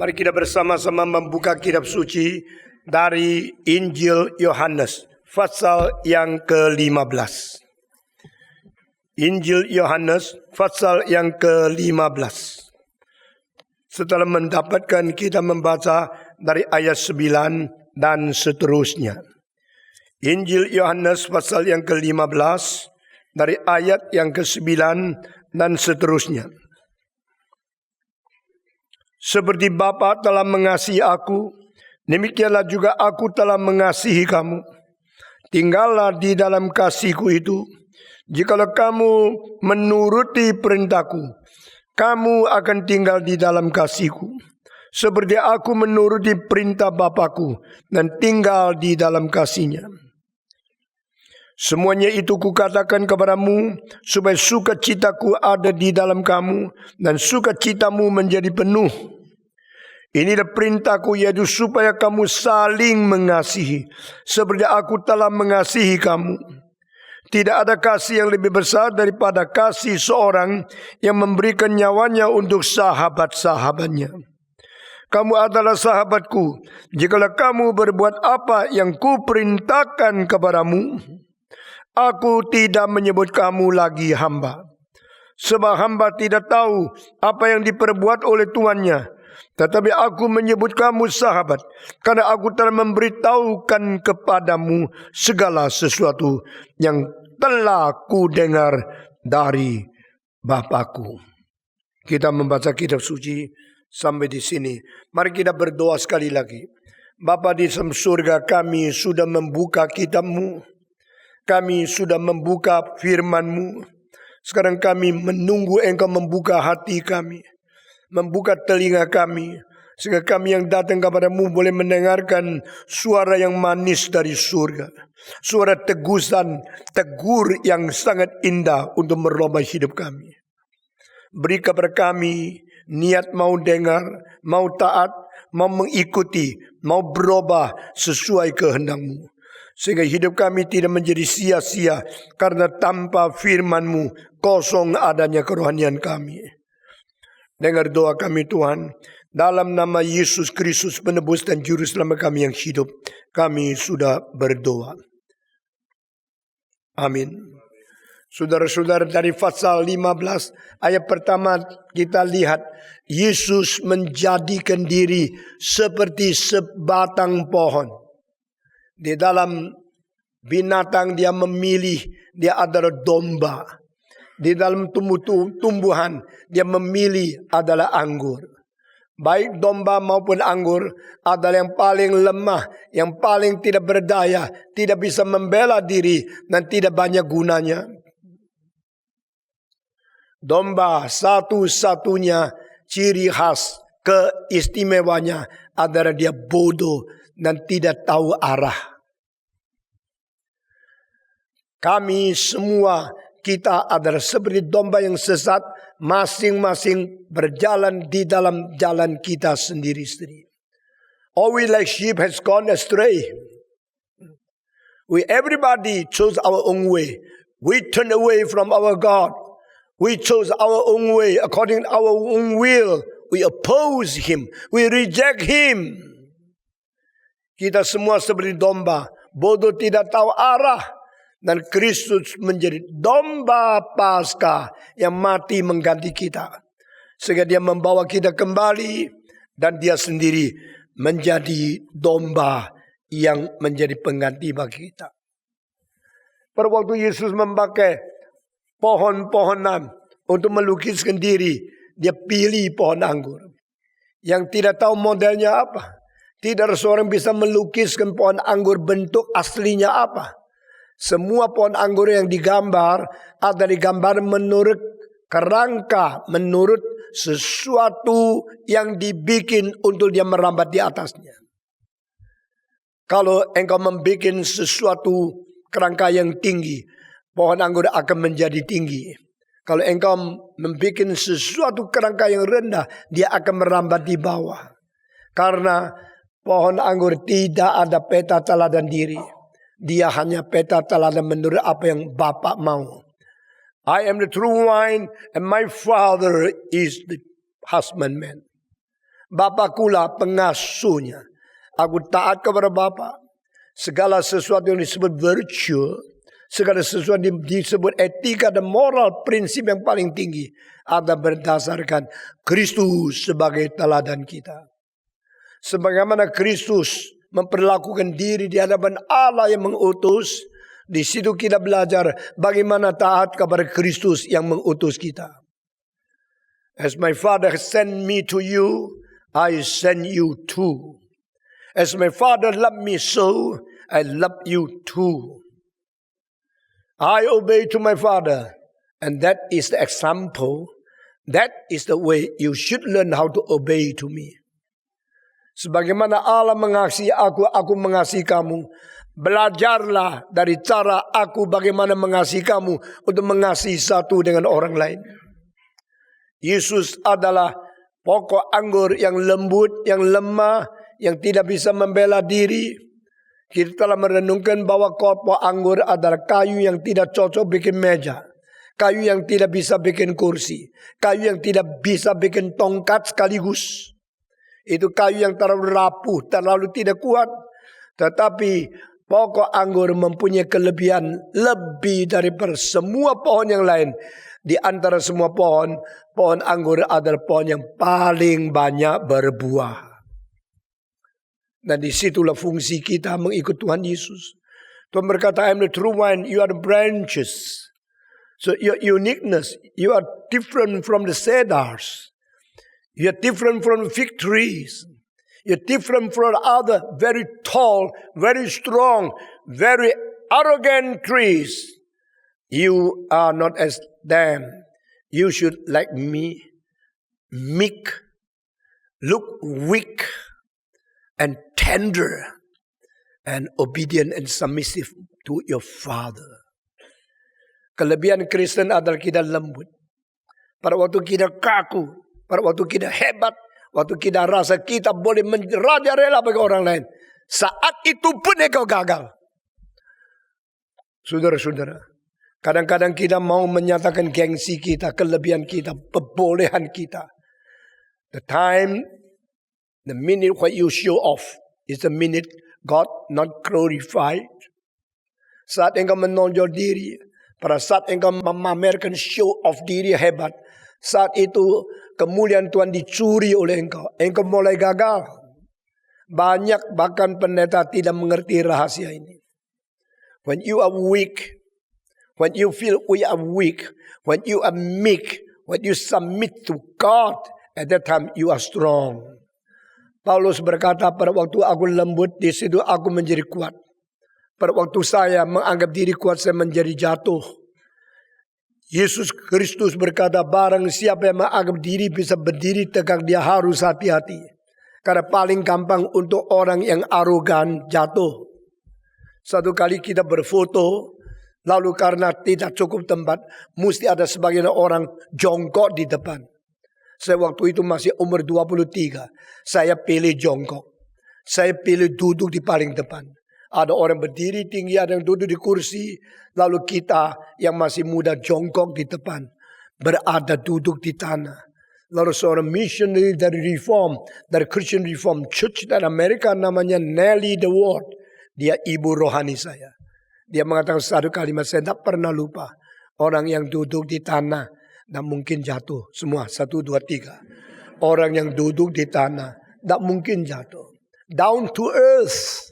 Mari kita bersama-sama membuka kitab suci dari Injil Yohanes, pasal yang ke-15. Injil Yohanes, pasal yang ke-15. Setelah mendapatkan, kita membaca dari ayat 9 dan seterusnya. Injil Yohanes, pasal yang ke-15, dari ayat yang ke-9 dan seterusnya. Seperti Bapa telah mengasihi aku, demikianlah juga aku telah mengasihi kamu. Tinggallah di dalam kasihku itu. Jikalau kamu menuruti perintahku, kamu akan tinggal di dalam kasihku. Seperti aku menuruti perintah Bapakku dan tinggal di dalam kasihnya. Semuanya itu kukatakan kepadamu, supaya sukacitaku ada di dalam kamu, dan sukacitamu menjadi penuh. Inilah perintahku, yaitu supaya kamu saling mengasihi, seperti aku telah mengasihi kamu. Tidak ada kasih yang lebih besar daripada kasih seorang yang memberikan nyawanya untuk sahabat-sahabatnya. Kamu adalah sahabatku, jikalau kamu berbuat apa yang kuperintahkan kepadamu. Aku tidak menyebut kamu lagi hamba, sebab hamba tidak tahu apa yang diperbuat oleh tuannya. Tetapi aku menyebut kamu sahabat, karena aku telah memberitahukan kepadamu segala sesuatu yang telah ku dengar dari Bapakku. Kita membaca kitab suci sampai di sini. Mari kita berdoa sekali lagi. Bapa di dalam surga, kami sudah membuka kitab-Mu. Kami sudah membuka firman-Mu. Sekarang kami menunggu Engkau membuka hati kami, membuka telinga kami, sehingga kami yang datang kepada-Mu boleh mendengarkan suara yang manis dari surga. Suara tegur yang sangat indah untuk merubah hidup kami. Beri kepada kami niat mau dengar, mau taat, mau mengikuti, mau berubah sesuai kehendak-Mu. Sehingga hidup kami tidak menjadi sia-sia, karena tanpa firman-Mu kosong adanya kerohanian kami. Dengar doa kami Tuhan, dalam nama Yesus Kristus penebus dan juru selamat kami yang hidup, kami sudah berdoa. Amin. Saudara-saudara, dari pasal 15 ayat pertama kita lihat Yesus menjadikan diri seperti sebatang pohon. Di dalam binatang dia memilih, dia adalah domba. Di dalam tumbuhan dia memilih adalah anggur. Baik domba maupun anggur adalah yang paling lemah, yang paling tidak berdaya, tidak bisa membela diri dan tidak banyak gunanya. Domba satu-satunya ciri khas keistimewanya adalah dia bodoh dan tidak tahu arah. Kami semua, kita adalah seperti domba yang sesat, masing-masing berjalan di dalam jalan kita sendiri-sendiri. All we like sheep has gone astray. Everybody chose our own way. We turn away from our God. We chose our own way according to our own will. We oppose Him. We reject Him. Kita semua seperti domba, bodoh tidak tahu arah. Dan Kristus menjadi domba Paskah yang mati mengganti kita. Sehingga dia membawa kita kembali. Dan dia sendiri menjadi domba yang menjadi pengganti bagi kita. Pada waktu Yesus memakai pohon-pohonan untuk melukiskan diri, dia pilih pohon anggur. Yang tidak tahu modelnya apa. Tidak ada seorang bisa melukiskan pohon anggur bentuk aslinya apa. Semua pohon anggur yang digambar ada digambar menurut kerangka, menurut sesuatu yang dibikin untuk dia merambat di atasnya. Kalau engkau membuat sesuatu kerangka yang tinggi, pohon anggur akan menjadi tinggi. Kalau engkau membuat sesuatu kerangka yang rendah, dia akan merambat di bawah. Karena pohon anggur tidak ada peta teladan diri. Dia hanya peta teladan menurut apa yang Bapa mau. I am the true wine and my Father is the husbandman. Bapakulah pengasuhnya. Aku taat kepada Bapa. Segala sesuatu yang disebut virtue, segala sesuatu yang disebut etika dan moral, prinsip yang paling tinggi ada berdasarkan Kristus sebagai teladan kita. Sebagaimana Kristus memperlakukan diri di hadapan Allah yang mengutus, di situ kita belajar bagaimana taat kepada Kristus yang mengutus kita. As my Father sent me to you, I send you too. As my Father loved me so, I love you too. I obey to my Father, and that is the example. That is the way you should learn how to obey to me. Sebagaimana Allah mengasihi aku mengasihi kamu. Belajarlah dari cara aku bagaimana mengasihi kamu untuk mengasihi satu dengan orang lain. Yesus adalah pokok anggur yang lembut, yang lemah, yang tidak bisa membela diri. Kita telah merenungkan bahwa pokok anggur adalah kayu yang tidak cocok bikin meja. Kayu yang tidak bisa bikin kursi. Kayu yang tidak bisa bikin tongkat sekaligus. Itu kayu yang terlalu rapuh, terlalu tidak kuat. Tetapi pokok anggur mempunyai kelebihan lebih daripada semua pohon yang lain. Di antara semua pohon, pohon anggur adalah pohon yang paling banyak berbuah. Dan disitulah fungsi kita mengikut Tuhan Yesus. Tuhan berkata, I am the true vine, you are the branches. So your uniqueness, you are different from the cedars. You are different from fig trees. You are different from other very tall, very strong, very arrogant trees. You are not as them. You should, like me, meek, look weak, and tender, and obedient and submissive to your Father. Kelebihan Kristen adalah kita lembut. Pada waktu kita kaku, pada waktu kita hebat, waktu kita rasa kita boleh merajalela bagi orang lain, saat itu pun engkau gagal. Saudara-saudara, kadang-kadang kita mau menyatakan gengsi kita, kelebihan kita, kebolehan kita. The minute what you show off is the minute God not glorified. Saat engkau menonjol diri, pada saat engkau memamerkan show off diri hebat, saat itu kemuliaan Tuhan dicuri oleh engkau. Engkau mulai gagal. Banyak bahkan pendeta tidak mengerti rahasia ini. When you are weak, when you feel we are weak, when you are meek, when you submit to God, at that time you are strong. Paulus berkata, pada waktu aku lembut, di situ aku menjadi kuat. Pada waktu saya menganggap diri kuat, saya menjadi jatuh. Yesus Kristus berkata, barang siapa yang menganggap diri bisa berdiri tegak, dia harus hati-hati. Karena paling gampang untuk orang yang arogan jatuh. Satu kali kita berfoto, lalu karena tidak cukup tempat, mesti ada sebagian orang jongkok di depan. Saya waktu itu masih umur 23. Saya pilih jongkok. Saya pilih duduk di paling depan. Ada orang berdiri tinggi, ada yang duduk di kursi. Lalu kita yang masih muda jongkok di depan. Berada duduk di tanah. Lalu seorang missionary dari Reform, dari Christian Reform Church dari Amerika, namanya Nelly DeWard. Dia ibu rohani saya. Dia mengatakan satu kalimat, saya tidak pernah lupa. Orang yang duduk di tanah tidak mungkin jatuh. Semua 1, 2, 3. Orang yang duduk di tanah tidak mungkin jatuh. Down to earth.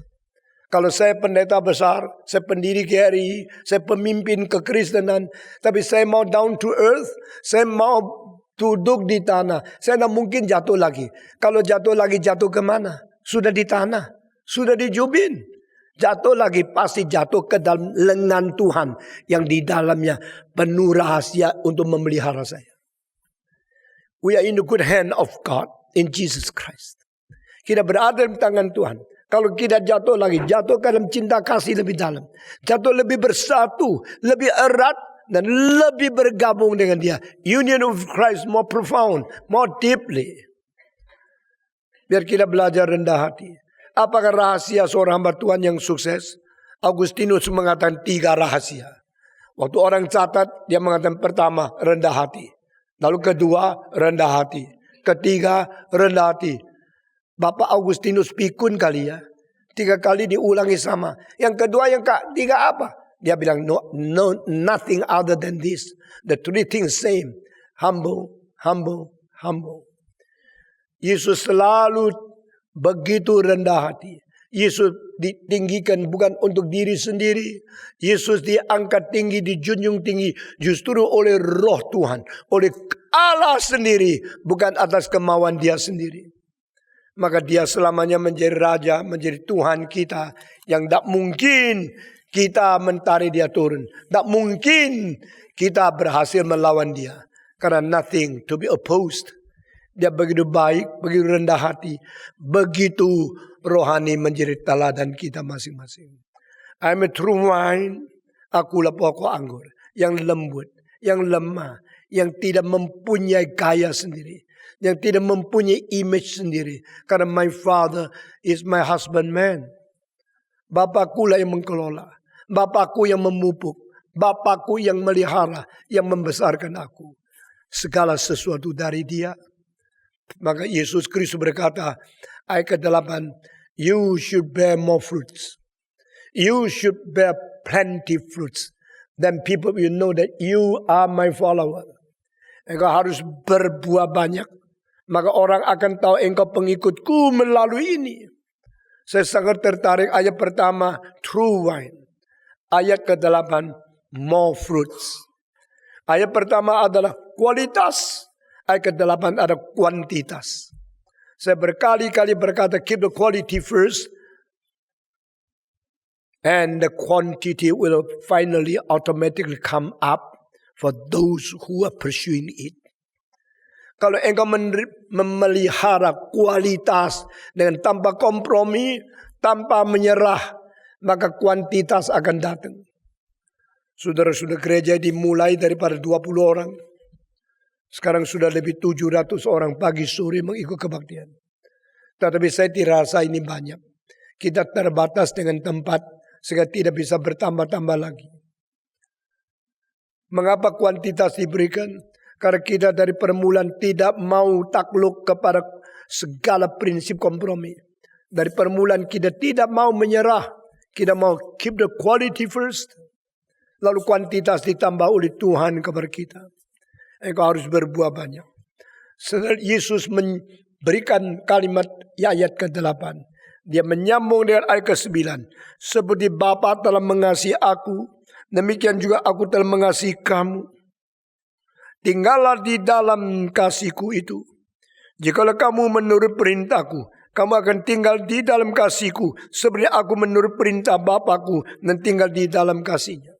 Kalau saya pendeta besar, saya pendiri GRI, saya pemimpin kekristenan, tapi saya mau down to earth, saya mau duduk di tanah. Saya tidak mungkin jatuh lagi. Kalau jatuh lagi, jatuh kemana? Sudah di tanah, sudah di jubin. Jatuh lagi pasti jatuh ke dalam lengan Tuhan yang di dalamnya penuh rahasia untuk memelihara saya. We are in the good hand of God in Jesus Christ. Kita berada di tangan Tuhan. Kalau kita jatuh lagi, jatuh ke dalam cinta kasih lebih dalam. Jatuh lebih bersatu, lebih erat dan lebih bergabung dengan Dia. Union of Christ more profound, more deeply. Biar kita belajar rendah hati. Apakah rahasia seorang hamba Tuhan yang sukses? Agustinus mengatakan 3 rahasia. Waktu orang catat, dia mengatakan pertama, rendah hati. Lalu kedua, rendah hati. Ketiga, rendah hati. Bapak Augustinus Pikun kali ya. 3 kali diulangi sama. Yang kedua, yang ketiga apa? Dia bilang, no, nothing other than this. The 3 things same. Humble, humble, humble. Yesus selalu begitu rendah hati. Yesus ditinggikan bukan untuk diri sendiri. Yesus diangkat tinggi, dijunjung tinggi. Justru oleh roh Tuhan. Oleh Allah sendiri. Bukan atas kemauan dia sendiri. Maka dia selamanya menjadi raja, menjadi Tuhan kita. Yang tak mungkin kita mentari dia turun. Tak mungkin kita berhasil melawan dia. Karena nothing to be opposed. Dia begitu baik, begitu rendah hati. Begitu rohani menjadi teladan kita masing-masing. I'm a true wine. Akulah pokok anggur. Yang lembut, yang lemah. Yang tidak mempunyai gaya sendiri. Yang tidak mempunyai image sendiri. Karena my father is my husbandman. Bapakku lah yang mengelola. Bapakku yang memupuk. Bapakku yang melihara. Yang membesarkan aku. Segala sesuatu dari dia. Maka Yesus Kristus berkata, ayat ke-8, you should bear more fruits. You should bear plenty fruits. Then people will know that you are my follower. Engkau harus berbuah banyak. Maka orang akan tahu engkau pengikutku melalui ini. Saya sangat tertarik ayat pertama, true wine. Ayat ke-8, more fruits. Ayat pertama adalah kualitas. Ayat ke-8 ada kuantitas. Saya berkali-kali berkata, keep the quality first. And the quantity will finally automatically come up for those who are pursuing it. Kalau engkau memelihara kualitas dengan tanpa kompromi, tanpa menyerah, maka kuantitas akan datang. Saudara-saudara, gereja dimulai daripada 20 orang. Sekarang sudah lebih 700 orang pagi sore mengikut kebaktian. Tetapi saya tidak rasa ini banyak. Kita terbatas dengan tempat sehingga tidak bisa bertambah-tambah lagi. Mengapa kuantitas diberikan? Karena kita dari permulaan tidak mau takluk kepada segala prinsip kompromi. Dari permulaan kita tidak mau menyerah. Kita mau keep the quality first. Lalu kuantitas ditambah oleh Tuhan kepada kita. Engkau harus berbuah banyak. Setelah Yesus memberikan kalimat ayat ke-8. Dia menyambung dengan ayat ke-9. Seperti Bapa telah mengasihi aku, demikian juga aku telah mengasihi kamu. Tinggallah di dalam kasihku itu. Jikalau kamu menurut perintahku, kamu akan tinggal di dalam kasihku. Seperti aku menurut perintah Bapakku dan tinggal di dalam kasihnya.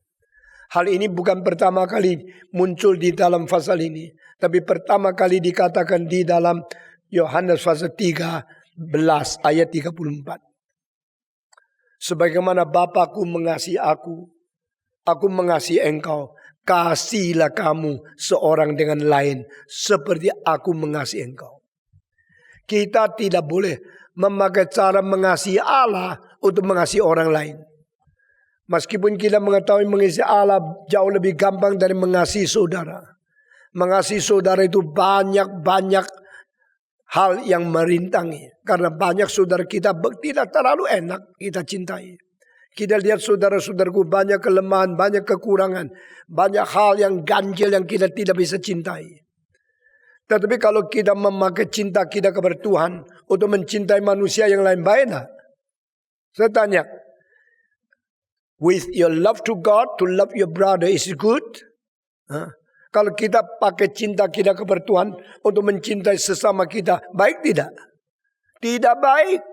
Hal ini bukan pertama kali muncul di dalam pasal ini. Tapi pertama kali dikatakan di dalam Yohanes pasal 13 ayat 34. Sebagaimana Bapakku mengasihi aku mengasihi engkau. Kasihilah kamu seorang dengan lain seperti aku mengasihi engkau. Kita tidak boleh memakai cara mengasihi Allah untuk mengasihi orang lain. Meskipun kita mengetahui mengasihi Allah jauh lebih gampang dari mengasihi saudara. Mengasihi saudara itu banyak hal yang merintangi. Karena banyak saudara kita tidak terlalu enak kita cintai. Kita lihat saudara-saudaraku banyak kelemahan, banyak kekurangan. Banyak hal yang ganjil yang kita tidak bisa cintai. Tetapi kalau kita memakai cinta kita kepada Tuhan untuk mencintai manusia yang lain, baik tak? Saya tanya, with your love to God, to love your brother, is it good? Kalau kita pakai cinta kita kepada Tuhan untuk mencintai sesama kita, baik tidak? Tidak baik.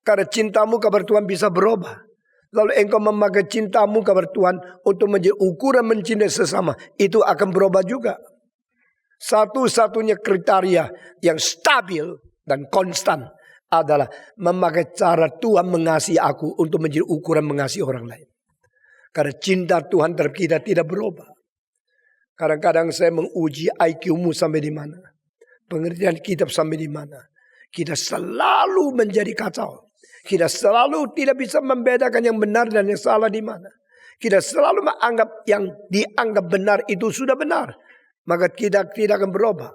Karena cintamu kepada Tuhan bisa berubah. Lalu engkau memakai cintamu kepada Tuhan untuk menjadi ukuran mencintai sesama. Itu akan berubah juga. Satu-satunya kriteria yang stabil dan konstan adalah memakai cara Tuhan mengasihi aku untuk menjadi ukuran mengasihi orang lain. Karena cinta Tuhan terhadap kita tidak berubah. Kadang-kadang saya menguji IQ-mu sampai di mana. Pengertian kitab sampai di mana. Kita selalu menjadi kacau. Kita selalu tidak bisa membedakan yang benar dan yang salah di mana. Kita selalu menganggap yang dianggap benar itu sudah benar. Maka kita tidak akan berubah.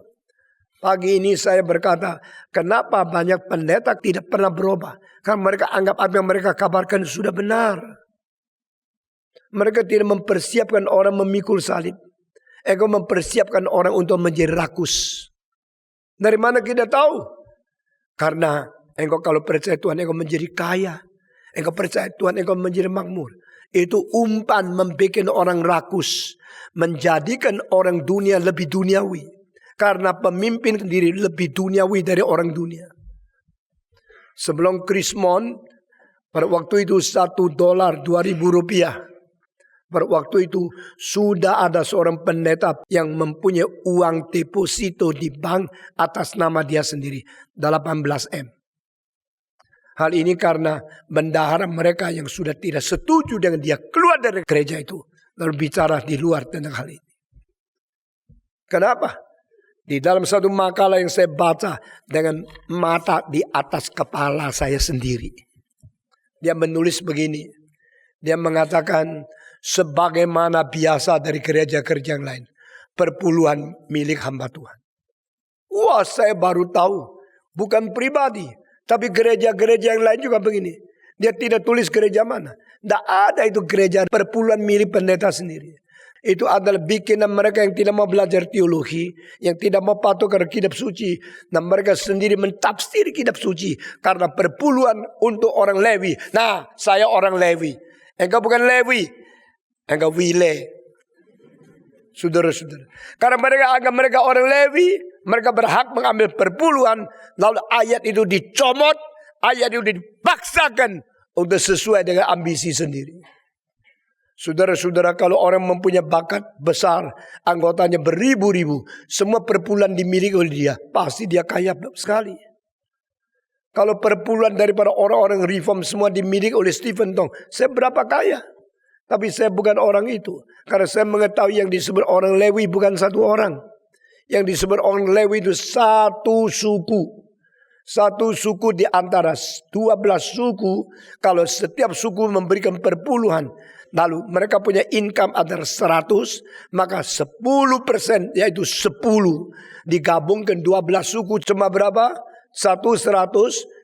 Pagi ini saya berkata, kenapa banyak pendeta tidak pernah berubah? Karena mereka anggap apa yang mereka kabarkan sudah benar. Mereka tidak mempersiapkan orang memikul salib. Engkau mempersiapkan orang untuk menjadi rakus. Dari mana kita tahu? Karena engkau kalau percaya Tuhan, engkau menjadi kaya. Engkau percaya Tuhan, engkau menjadi makmur. Itu umpan membuat orang rakus. Menjadikan orang dunia lebih duniawi. Karena pemimpin sendiri lebih duniawi dari orang dunia. Sebelum Krismon, pada waktu itu $1 $2.000. Pada waktu itu sudah ada seorang pendeta yang mempunyai uang deposito di bank atas nama dia sendiri. 18M. Hal ini karena bendahara mereka yang sudah tidak setuju dengan dia keluar dari gereja itu. Lalu bicara di luar tentang hal ini. Kenapa? Di dalam satu makalah yang saya baca dengan mata di atas kepala saya sendiri. Dia menulis begini. Dia mengatakan sebagaimana biasa dari gereja-gereja yang lain. Perpuluhan milik hamba Tuhan. Wah, saya baru tahu. Bukan pribadi. Tapi gereja-gereja yang lain juga begini. Dia tidak tulis gereja mana. Tidak ada itu gereja perpuluhan milik pendeta sendiri. Itu adalah bikinan mereka yang tidak mau belajar teologi. Yang tidak mau patuh kepada kitab suci. Dan mereka sendiri mentafsir kitab suci. Karena perpuluhan untuk orang Lewi. Nah, saya orang Lewi. Engkau bukan Lewi. Engkau Wile. Saudara-saudara. Karena mereka anggap mereka orang Lewi. Mereka berhak mengambil perpuluhan. Lalu ayat itu dicomot. Ayat itu dipaksakan. Untuk sesuai dengan ambisi sendiri. Saudara-saudara, kalau orang mempunyai bakat besar, anggotanya beribu-ribu, semua perpuluhan dimiliki oleh dia, pasti dia kaya sekali. Kalau perpuluhan daripada orang-orang reform semua dimiliki oleh Stephen Tong, saya berapa kaya? Tapi saya bukan orang itu. Karena saya mengetahui yang disebut orang Lewi bukan satu orang. Yang disebut orang Lewi itu satu suku. Satu suku di antara 12 suku, kalau setiap suku memberikan perpuluhan, lalu mereka punya income antara 100, maka 10% yaitu 10 digabungkan 12 suku cuma berapa? 100,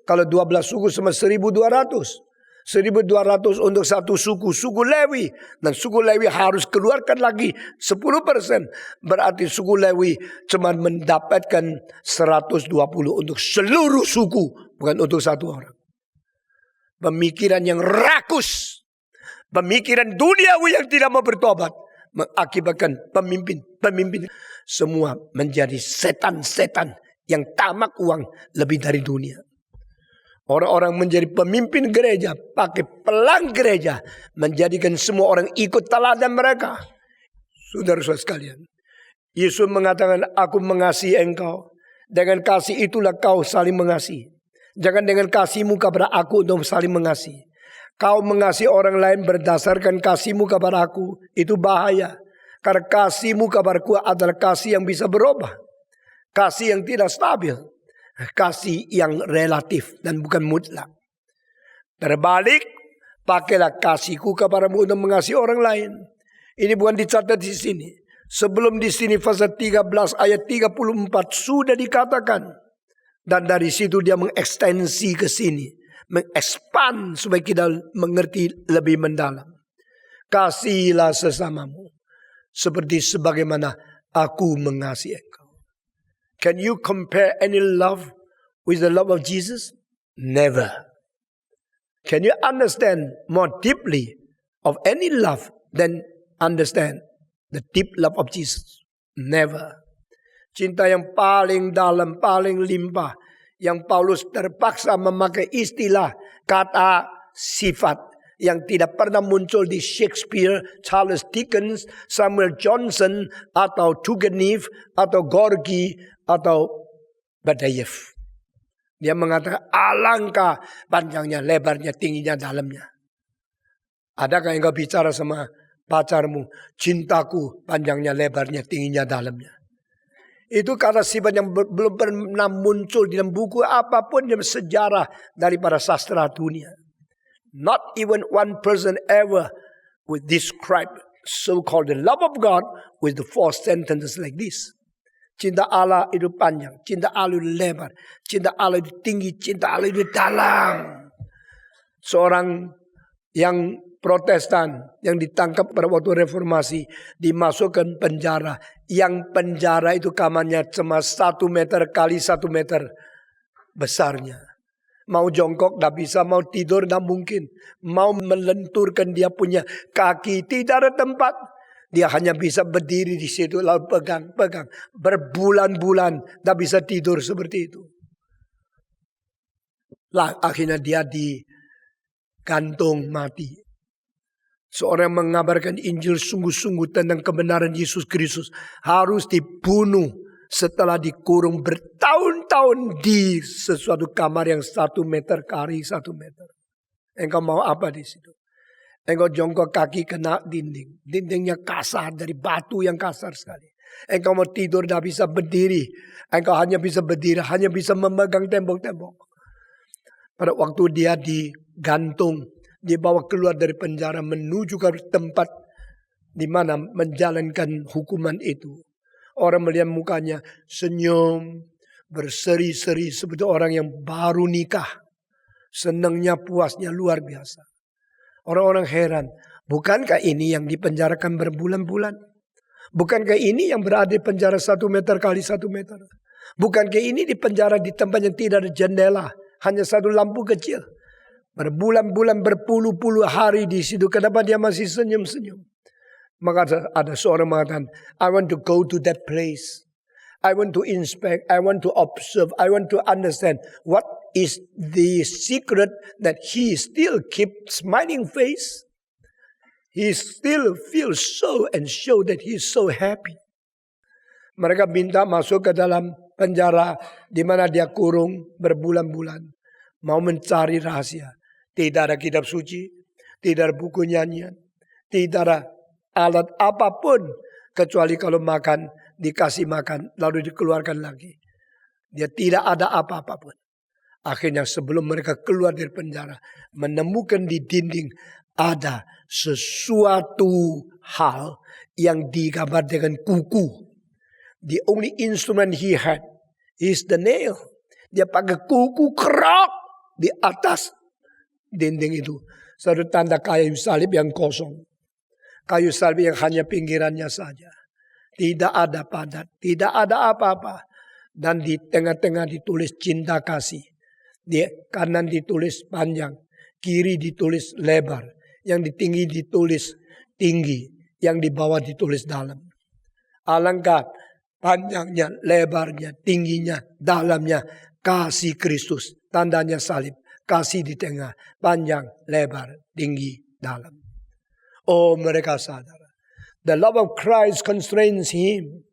kalau 12 suku cuma 1.200. 1.200 untuk satu suku, suku Lewi. Dan suku Lewi harus keluarkan lagi 10%. Berarti suku Lewi cuma mendapatkan 120 untuk seluruh suku. Bukan untuk satu orang. Pemikiran yang rakus. Pemikiran duniawi yang tidak mau bertobat. Mengakibatkan pemimpin semua menjadi setan-setan yang tamak uang lebih dari dunia. Orang-orang menjadi pemimpin gereja, pakai pelang gereja, menjadikan semua orang ikut teladan mereka. Saudara-saudara sekalian, Yesus mengatakan, aku mengasihi engkau. Dengan kasih itulah kau saling mengasihi. Jangan dengan kasihmu kepada aku untuk saling mengasihi. Kau mengasihi orang lain berdasarkan kasihmu kepada aku, itu bahaya. Karena kasihmu kepadaku adalah kasih yang bisa berubah. Kasih yang tidak stabil. Kasih yang relatif dan bukan mutlak. Terbalik, pakailah kasihku kepadamu untuk mengasihi orang lain. Ini bukan dicatat di sini. Sebelum di sini pasal 13 ayat 34 sudah dikatakan. Dan dari situ dia mengekstensi ke sini. Mengekspand supaya kita mengerti lebih mendalam. Kasihilah sesamamu. Seperti sebagaimana aku mengasihi engkau. Can you compare any love with the love of Jesus? Never. Can you understand more deeply of any love than understand the deep love of Jesus? Never. Cinta yang paling dalam, paling limpah. Yang Paulus terpaksa memakai istilah kata sifat. Yang tidak pernah muncul di Shakespeare, Charles Dickens, Samuel Johnson, atau Turgenev, atau Gorky, atau Badayev. Dia mengatakan alangkah panjangnya, lebarnya, tingginya, dalamnya. Adakah engkau bicara sama pacarmu, cintaku panjangnya, lebarnya, tingginya, dalamnya? Itu karena sifat yang belum pernah muncul di dalam buku apapun dalam sejarah daripada sastra dunia. Not even one person ever would describe so-called the love of God with the 4 sentences like this. Cinta Allah itu panjang, cinta Allah itu lebar, cinta Allah itu tinggi, cinta Allah itu dalam. Seorang yang Protestan yang ditangkap pada waktu reformasi, dimasukkan penjara. Yang penjara itu kamarnya cuma 1 meter kali 1 meter besarnya. Mau jongkok tidak bisa, mau tidur tidak mungkin. Mau melenturkan dia punya kaki, tidak ada tempat. Dia hanya bisa berdiri di situ lalu pegang. Berbulan-bulan tidak bisa tidur seperti itu. Lah akhirnya dia digantung mati. Seorang yang mengabarkan Injil sungguh-sungguh tentang kebenaran Yesus Kristus harus dibunuh setelah dikurung bertahun-tahun di sesuatu kamar yang 1 meter kali 1 meter. Engkau mau apa di situ? Engkau jongkok kaki kena dinding. Dindingnya kasar dari batu yang kasar sekali. Engkau mau tidur tidak bisa berdiri. Engkau hanya bisa berdiri, hanya bisa memegang tembok-tembok. Pada waktu dia digantung, dibawa keluar dari penjara menuju ke tempat di mana menjalankan hukuman itu. Orang melihat mukanya senyum, berseri-seri seperti orang yang baru nikah. Senangnya, puasnya luar biasa. Orang-orang heran, bukankah ini yang dipenjarakan berbulan-bulan? Bukankah ini yang berada di penjara 1 meter kali 1 meter? Bukankah ini di penjara di tempat yang tidak ada jendela, hanya 1 lampu kecil? Berbulan-bulan, berpuluh-puluh hari di situ. Kenapa dia masih senyum-senyum? Maka ada seorang mengatakan, I want to go to that place. I want to inspect. I want to observe. I want to understand what is the secret that he still keep smiling face. He still feels so and show that he is so happy. Mereka minta masuk ke dalam penjara di mana dia kurung berbulan-bulan. Mau mencari rahasia. Tidak ada kitab suci, tidak ada buku nyanyian, tidak ada alat apapun. Kecuali kalau makan, dikasih makan, lalu dikeluarkan lagi. Dia tidak ada apa-apa pun. Akhirnya sebelum mereka keluar dari penjara, menemukan di dinding ada sesuatu hal yang digambar dengan kuku. The only instrument he had is the nail. Dia pakai kuku kerok di atas dinding itu. Satu tanda kayu salib yang kosong. Kayu salib yang hanya pinggirannya saja. Tidak ada padat. Tidak ada apa-apa. Dan di tengah-tengah ditulis cinta kasih. Di kanan ditulis panjang. Kiri ditulis lebar. Yang di tinggi ditulis tinggi. Yang di bawah ditulis dalam. Alangkah panjangnya, lebarnya, tingginya, dalamnya. Kasih Kristus. Tandanya salib. Kasih di tengah, panjang, lebar, tinggi, dalam. Oh, mereka sadar. The love of Christ constrains him.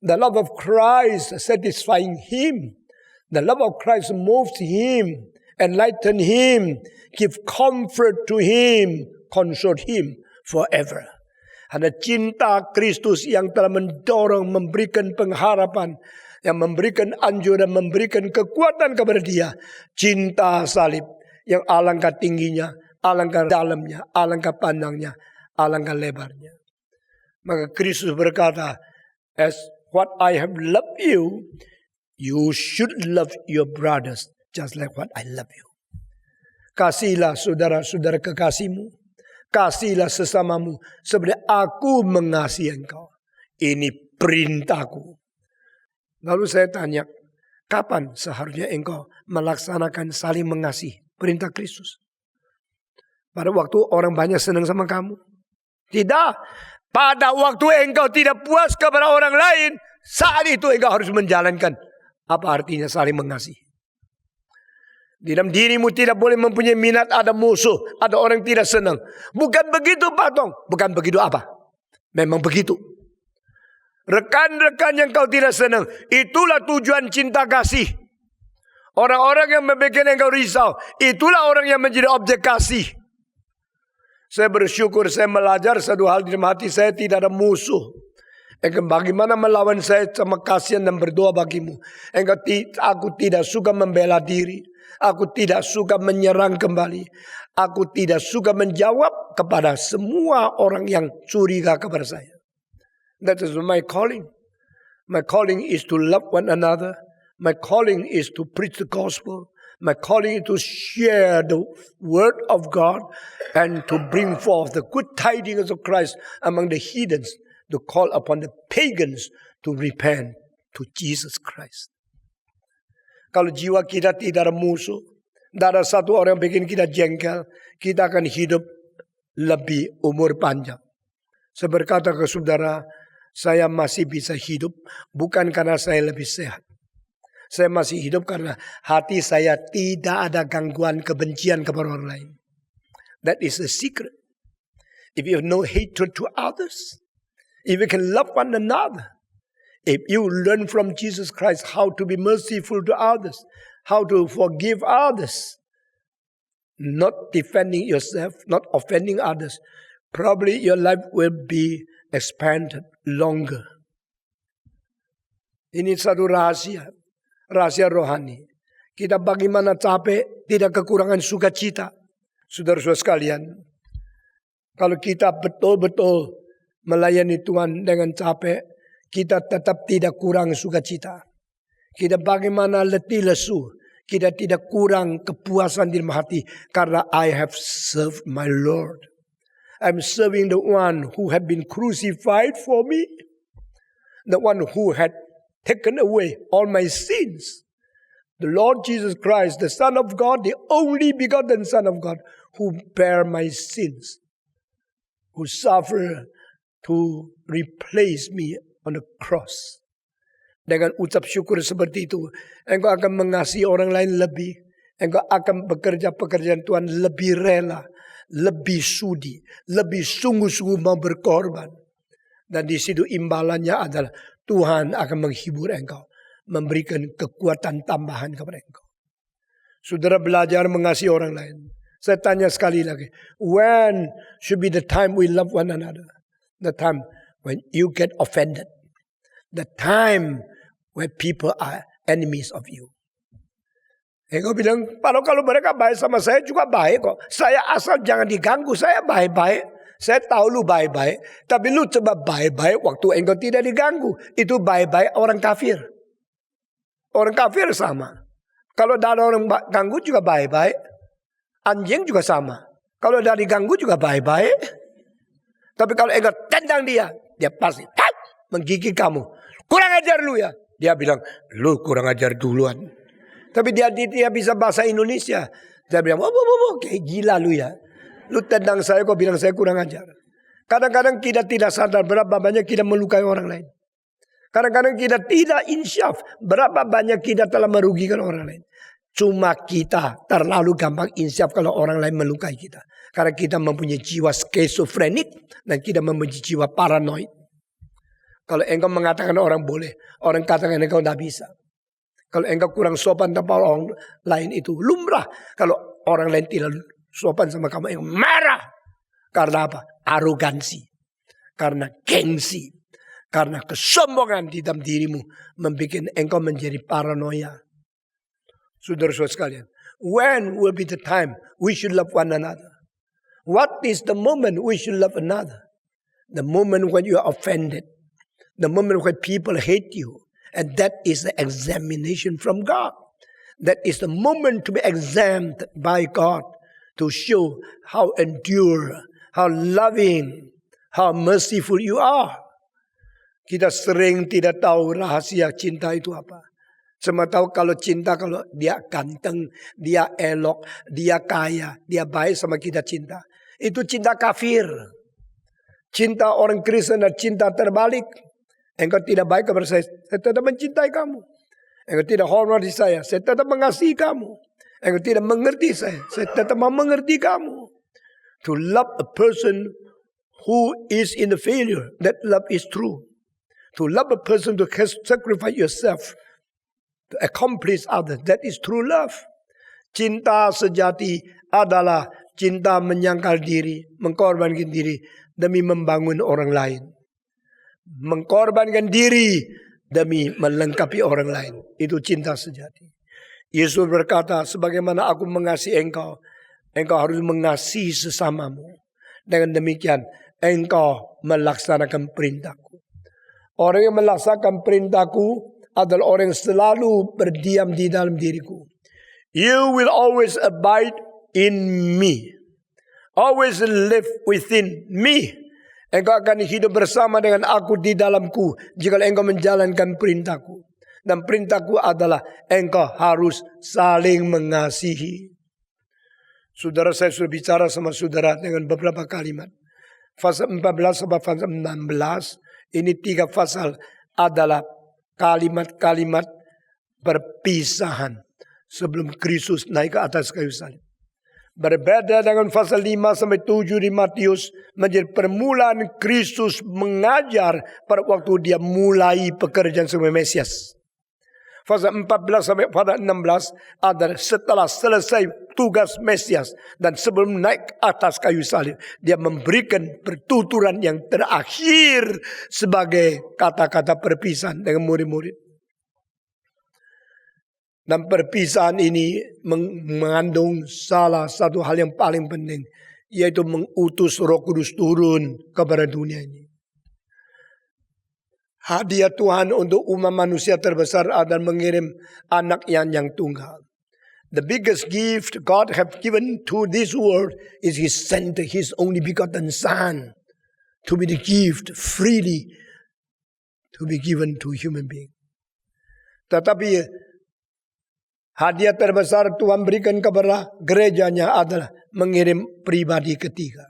The love of Christ satisfying him. The love of Christ moves him, enlighten him, give comfort to him, console him forever. Ada cinta Kristus yang telah mendorong, memberikan pengharapan, yang memberikan anjuran, memberikan kekuatan kepada dia. Cinta salib yang alangkah tingginya, alangkah dalamnya, alangkah panjangnya, alangkah lebarnya. Maka Kristus berkata, as what I have loved you, you should love your brothers just like what I love you. Kasihilah saudara-saudara kekasihmu. Kasihilah sesamamu seperti aku mengasihi engkau. Ini perintahku. Lalu saya tanya, kapan seharusnya engkau melaksanakan saling mengasihi perintah Kristus? Pada waktu orang banyak senang sama kamu? Tidak. Pada waktu engkau tidak puas kepada orang lain, saat itu engkau harus menjalankan. Apa artinya saling mengasihi? Di dalam dirimu tidak boleh mempunyai minat, ada musuh, ada orang tidak senang. Bukan begitu Pak Tong. Bukan begitu apa? Memang begitu. Rekan-rekan yang kau tidak senang, itulah tujuan cinta kasih. Orang-orang yang membuat engkau risau, itulah orang yang menjadi objek kasih. Saya bersyukur, saya belajar satu hal di dalam hati saya, tidak ada musuh. Engkau bagaimana melawan saya sama kasihan dan berdoa bagimu. Aku tidak suka membela diri. Aku tidak suka menyerang kembali. Aku tidak suka menjawab kepada semua orang yang curiga kepada saya. That is my calling. My calling is to love one another. My calling is to preach the gospel. My calling is to share the word of God and to bring forth the good tidings of Christ among the heathens, to call upon the pagans to repent to Jesus Christ. Kalau jiwa kita tidak ada musuh, tidak ada satu orang yang bikin kita jengkel, kita akan hidup lebih umur panjang. Saya berkata ke saudara, saya masih bisa hidup bukan karena saya lebih sehat. Saya masih hidup karena hati saya tidak ada gangguan kebencian kepada orang lain. That is the secret. If you have no hatred to others, if you can love one another, if you learn from Jesus Christ how to be merciful to others, how to forgive others, not defending yourself, not offending others, probably your life will be expanded longer. Ini satu rahasia rohani. Kita bagaimana capek, tidak kekurangan sukacita. Saudara-saudara sekalian, kalau kita betul-betul melayani Tuhan dengan capek, kita tetap tidak kurang sukacita. Kita bagaimana letih lesu, kita tidak kurang kepuasan di dalam hati. Karena I have served my Lord. I'm serving the one who had been crucified for me. The one who had taken away all my sins. The Lord Jesus Christ, the Son of God, the only begotten Son of God, who bare my sins, who suffered to replace me on the cross. Dengan ucap syukur seperti itu, engkau akan mengasihi orang lain lebih. Engkau akan bekerja pekerjaan Tuhan lebih rela, lebih sudi, lebih sungguh-sungguh mau berkorban. Dan di situ imbalannya adalah Tuhan akan menghibur engkau, memberikan kekuatan tambahan kepada engkau. Saudara belajar mengasihi orang lain. Saya tanya sekali lagi, when should be the time we love one another? The time when you get offended. The time where people are enemies of you. Engkau bilang, kalau mereka baik sama saya juga baik kok. Saya asal jangan diganggu, saya baik-baik. Saya tahu lu baik-baik, tapi lu coba baik-baik waktu engkau tidak diganggu. Itu baik-baik orang kafir. Orang kafir sama. Kalau ada orang ganggu juga baik-baik. Anjing juga sama. Kalau ada diganggu juga baik-baik. Tapi kalau engkau tendang dia pasti menggigit kamu. Kurang ajar lu ya. Dia bilang, lu kurang ajar duluan. Tapi dia bisa bahasa Indonesia. Dia bilang, kayak gila lu ya. Lu tendang saya kok bilang saya kurang ajar. Kadang-kadang kita tidak sadar berapa banyak kita melukai orang lain. Kadang-kadang kita tidak insyaf berapa banyak kita telah merugikan orang lain. Cuma kita terlalu gampang insyaf kalau orang lain melukai kita. Karena kita mempunyai jiwa skizofrenik dan kita mempunyai jiwa paranoid. Kalau engkau mengatakan orang boleh, orang katakan engkau tidak bisa. Kalau engkau kurang sopan tanpa orang lain itu lumrah. Kalau orang lain tidak sopan sama kamu, yang marah. Karena apa? Arogansi. Karena gengsi. Karena kesombongan di dalam dirimu membuat engkau menjadi paranoia. Saudara-saudara sekalian, when will be the time we should love one another? What is the moment we should love another? The moment when you are offended. The moment when people hate you. And that is the examination from God. That is the moment to be examined by God. To show how endure, how loving, how merciful you are. Kita sering tidak tahu rahasia cinta itu apa. Cuma tahu kalau cinta, kalau dia ganteng, dia elok, dia kaya, dia baik sama kita cinta. Itu cinta kafir. Cinta orang Kristen dan cinta terbalik. Engkau tidak baik kepada saya tetap mencintai kamu. Engkau tidak hormati saya tetap mengasihi kamu. Engkau tidak mengerti saya tetap mau mengerti kamu. To love a person who is in the failure, that love is true. To love a person to sacrifice yourself, to accomplish others, that is true love. Cinta sejati adalah cinta menyangkal diri, mengorbankan diri demi membangun orang lain. Mengkorbankan diri demi melengkapi orang lain. Itu cinta sejati. Yesus berkata, sebagaimana aku mengasihi engkau, engkau harus mengasihi sesamamu. Dengan demikian, engkau melaksanakan perintahku. Orang yang melaksanakan perintahku adalah orang yang selalu berdiam di dalam diriku. You will always abide in me. Always live within me. Engkau akan hidup bersama dengan aku di dalamku jika engkau menjalankan perintahku. Dan perintahku adalah engkau harus saling mengasihi. Saudara, saya sudah bicara sama saudara dengan beberapa kalimat. Pasal 14 sampai pasal 16. Ini 3 pasal adalah kalimat-kalimat perpisahan sebelum Kristus naik ke atas kayu salib. Berbeda dengan pasal 5 sampai 7 di Matius menjadi permulaan Kristus mengajar pada waktu dia mulai pekerjaan sebagai Mesias. Pasal 14 sampai pasal 16 adalah setelah selesai tugas Mesias dan sebelum naik atas kayu salib, dia memberikan pertuturan yang terakhir sebagai kata-kata perpisahan dengan murid-murid. Dan perpisahan ini mengandung salah satu hal yang paling penting, yaitu mengutus Roh Kudus turun kepada dunia ini. Hadiah Tuhan untuk umat manusia terbesar adalah mengirim anak yang tunggal. The biggest gift God have given to this world is He sent His only begotten Son to be the gift freely to be given to human being. Tetapi hadiah terbesar Tuhan berikan kepada gerejanya adalah mengirim pribadi ketiga.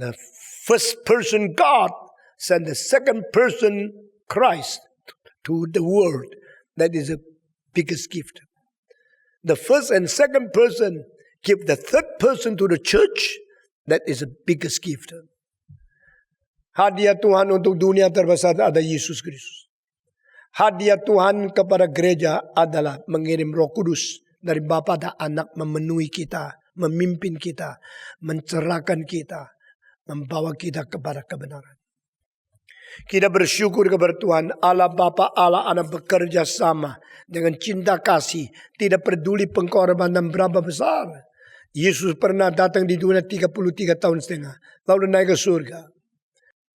The first person God send the second person Christ to the world. That is the biggest gift. The first and second person give the third person to the church. That is the biggest gift. Hadiah Tuhan untuk dunia terbesar adalah Yesus Kristus. Hadiah Tuhan kepada gereja adalah mengirim Roh Kudus dari Bapa dan Anak memenuhi kita, memimpin kita, mencerahkan kita, membawa kita kepada kebenaran. Kita bersyukur kepada Tuhan, Allah Bapa, Allah Anak bekerja sama dengan cinta kasih, tidak peduli pengorbanan berapa besar. Yesus pernah datang di dunia 33 tahun setengah, lalu naik ke surga.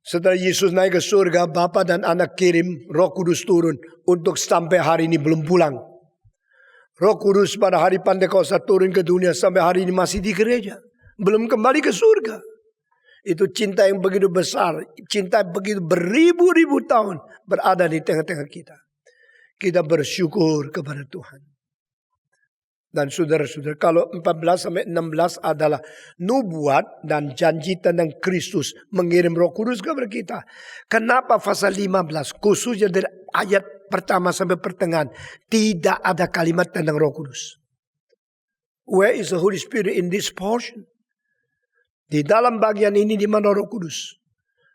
Setelah Yesus naik ke surga, Bapa dan Anak kirim Roh Kudus turun untuk sampai hari ini belum pulang. Roh Kudus pada hari Pentakosta turun ke dunia sampai hari ini masih di gereja, belum kembali ke surga. Itu cinta yang begitu besar, cinta begitu beribu-ribu tahun berada di tengah-tengah kita. Kita bersyukur kepada Tuhan. Dan saudara-saudara, kalau 14 sampai 16 adalah nubuat dan janji tentang Kristus mengirim Roh Kudus kepada kita. Kenapa pasal 15 khususnya dari ayat pertama sampai pertengahan tidak ada kalimat tentang Roh Kudus? Where is the Holy Spirit in this portion? Di dalam bagian ini di mana Roh Kudus?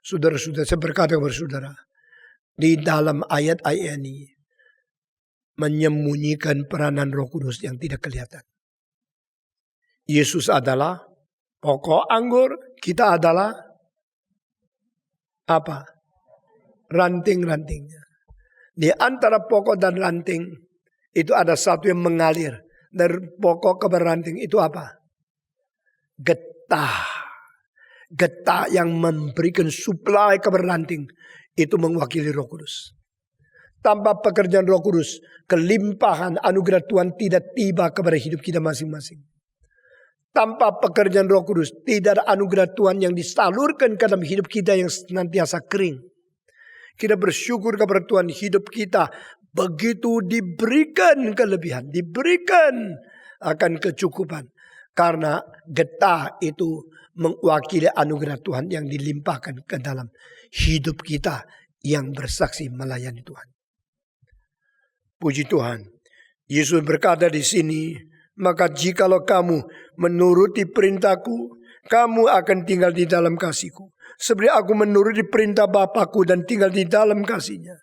Saudara-saudara, saya berkata kepada saudara, di dalam ayat-ayat ini menyembunyikan peranan Roh Kudus yang tidak kelihatan. Yesus adalah pokok anggur, kita adalah apa? Ranting-rantingnya. Di antara pokok dan ranting itu ada satu yang mengalir. Dari pokok ke ranting itu apa? Getah. Getah yang memberikan suplai kepada ranting itu mewakili Roh Kudus. Tanpa pekerjaan Roh Kudus, kelimpahan anugerah Tuhan tidak tiba kepada hidup kita masing-masing. Tanpa pekerjaan Roh Kudus, tidak ada anugerah Tuhan yang disalurkan ke dalam hidup kita yang senantiasa kering. Kita bersyukur kepada Tuhan, hidup kita begitu diberikan kelebihan, diberikan akan kecukupan. Karena getah itu mewakili anugerah Tuhan yang dilimpahkan ke dalam hidup kita yang bersaksi melayani Tuhan. Puji Tuhan. Yesus berkata di sini, maka jikalau kamu menuruti perintahku, kamu akan tinggal di dalam kasihku. Seperti aku menuruti perintah Bapakku dan tinggal di dalam kasihnya.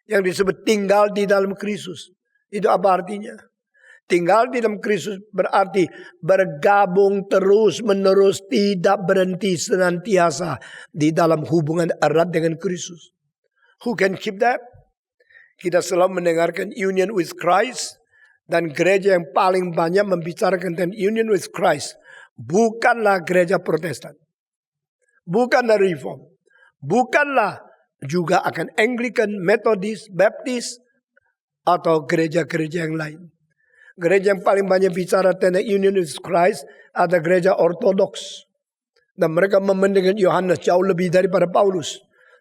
Yang disebut tinggal di dalam Kristus. Itu apa artinya? Tinggal di dalam Kristus berarti bergabung terus menerus, tidak berhenti, senantiasa di dalam hubungan erat dengan Kristus. Who can keep that? Kita selalu mendengarkan union with Christ, dan gereja yang paling banyak membicarakan tentang union with Christ bukanlah gereja Protestan, bukanlah Reform, bukanlah juga akan Anglican, Methodist, Baptist, atau gereja-gereja yang lain. Gereja yang paling banyak bicara tentang Union with Christ ada gereja Ortodoks. Dan mereka mementingkan Yohanes jauh lebih daripada Paulus.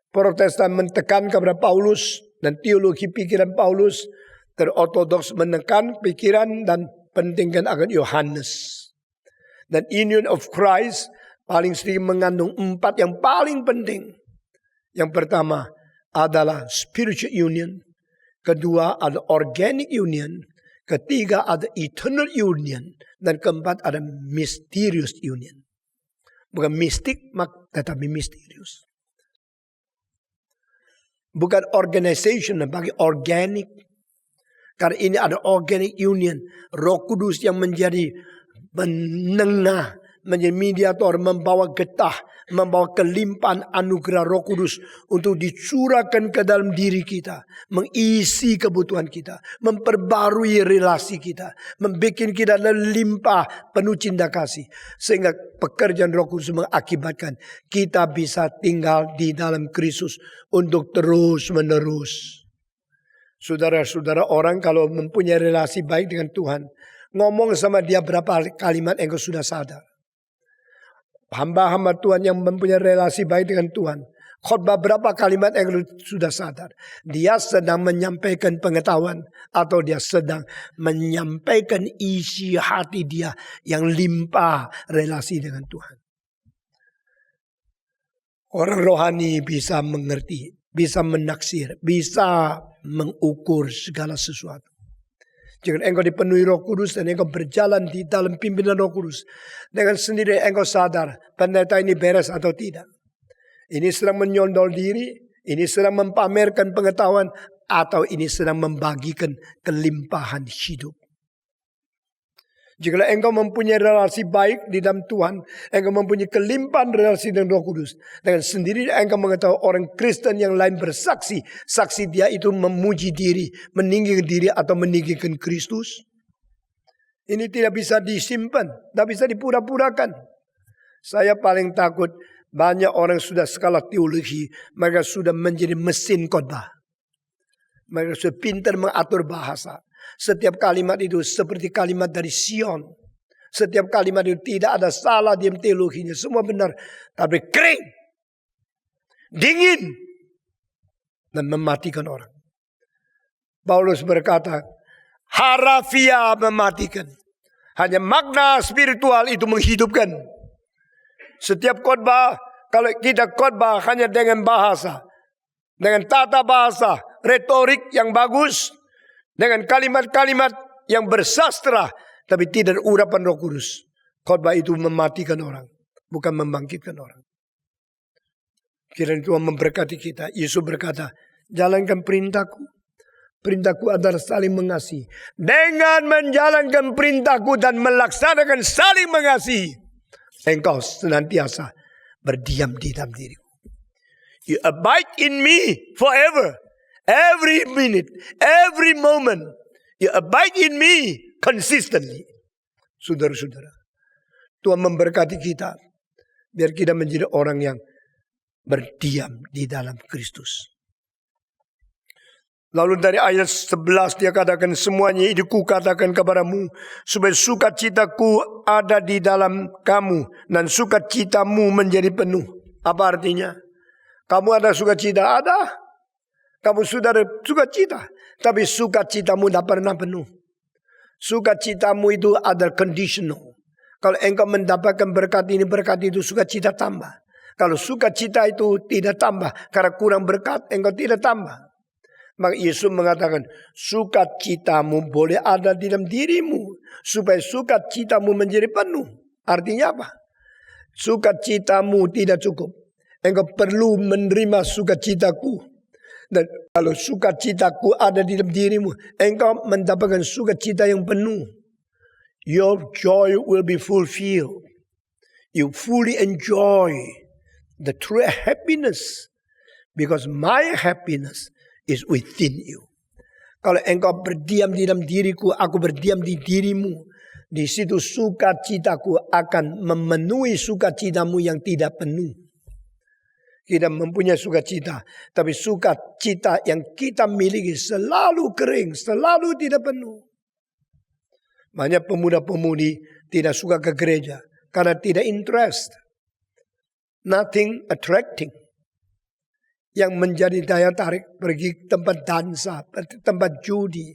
Protestan menekan kepada Paulus dan teologi pikiran Paulus. Dan Ortodoks menekan pikiran dan pentingkan akan Yohanes. Dan Union of Christ paling sering mengandung 4 yang paling penting. Yang pertama adalah spiritual union. Kedua ada organic union. Ketiga ada eternal union. Dan keempat ada mysterious union. Bukan mistik, tetapi misterius. Bukan organization, bagi organic. Karena ini ada organic union. Roh Kudus yang menjadi penengah, menjadi mediator, membawa getah, membawa kelimpahan anugerah Roh Kudus untuk dicurahkan ke dalam diri kita, mengisi kebutuhan kita, memperbarui relasi kita, membuat kita limpah penuh cinta kasih, sehingga pekerjaan Roh Kudus mengakibatkan kita bisa tinggal di dalam Kristus untuk terus menerus. Saudara-saudara, orang kalau mempunyai relasi baik dengan Tuhan, ngomong sama dia berapa kalimat engkau sudah sadar. Hamba-hamba Tuhan yang mempunyai relasi baik dengan Tuhan, khotbah berapa kalimat engkau sudah sadar. Dia sedang menyampaikan pengetahuan atau dia sedang menyampaikan isi hati dia yang limpah relasi dengan Tuhan. Orang rohani bisa mengerti, bisa menaksir, bisa mengukur segala sesuatu. Jika engkau dipenuhi Roh Kudus dan engkau berjalan di dalam pimpinan Roh Kudus, dengan sendiri engkau sadar pendeta ini beres atau tidak. Ini sedang menyondol diri, ini sedang mempamerkan pengetahuan, atau ini sedang membagikan kelimpahan hidup. Jika engkau mempunyai relasi baik di dalam Tuhan, engkau mempunyai kelimpahan relasi dengan Roh Kudus, dengan sendiri engkau mengetahui orang Kristen yang lain bersaksi, saksi dia itu memuji diri, meninggikan diri atau meninggikan Kristus. Ini tidak bisa disimpan, tidak bisa dipura-purakan. Saya paling takut banyak orang sudah sekolah teologi, mereka sudah menjadi mesin khotbah. Mereka sudah pintar mengatur bahasa. Setiap kalimat itu seperti kalimat dari Sion. Setiap kalimat itu tidak ada salah di teologinya. Semua benar. Tapi kering. Dingin. Dan mematikan orang. Paulus berkata, harafiah mematikan. Hanya makna spiritual itu menghidupkan. Setiap khotbah, kalau kita khotbah hanya dengan bahasa. Dengan tata bahasa, retorik yang bagus. Dengan kalimat-kalimat yang bersastra, tapi tidak urapan Roh Kudus. Khotbah itu mematikan orang, bukan membangkitkan orang. Kiranya Tuhan memberkati kita. Yesus berkata, jalankan perintahku. Perintahku adalah saling mengasihi. Dengan menjalankan perintahku dan melaksanakan saling mengasihi, engkau senantiasa berdiam di dalam diriku. You abide in me forever. Every minute, every moment, you abide in me consistently. Saudara-saudara, Tuhan memberkati kita, biar kita menjadi orang yang berdiam di dalam Kristus. Lalu dari ayat 11 dia katakan, semuanya itu kukatakan kepadamu, supaya sukacitaku ada di dalam kamu, dan sukacitamu menjadi penuh. Apa artinya? Kamu ada sukacita? Ada. Kamu sudah ada sukacita, tapi sukacitamu tidak pernah penuh. Sukacitamu itu ada conditional. Kalau engkau mendapatkan berkat ini, berkat itu, sukacita tambah. Kalau sukacita itu tidak tambah, karena kurang berkat, engkau tidak tambah. Maka Yesus mengatakan, sukacitamu boleh ada di dalam dirimu, supaya sukacitamu menjadi penuh. Artinya apa? Sukacitamu tidak cukup. Engkau perlu menerima sukacitaku. Dan kalau sukacitaku ada di dalam dirimu, engkau mendapatkan sukacita yang penuh. Your joy will be fulfilled. You fully enjoy the true happiness. Because my happiness is within you. Kalau engkau berdiam di dalam diriku, aku berdiam di dirimu. Di situ sukacitaku akan memenuhi sukacitamu yang tidak penuh. kita mempunyai sukacita. Tapi sukacita yang kita miliki selalu kering, selalu tidak penuh. Banyak pemuda-pemudi tidak suka ke gereja karena tidak interest. Nothing attracting. Yang menjadi daya tarik pergi tempat dansa, tempat judi,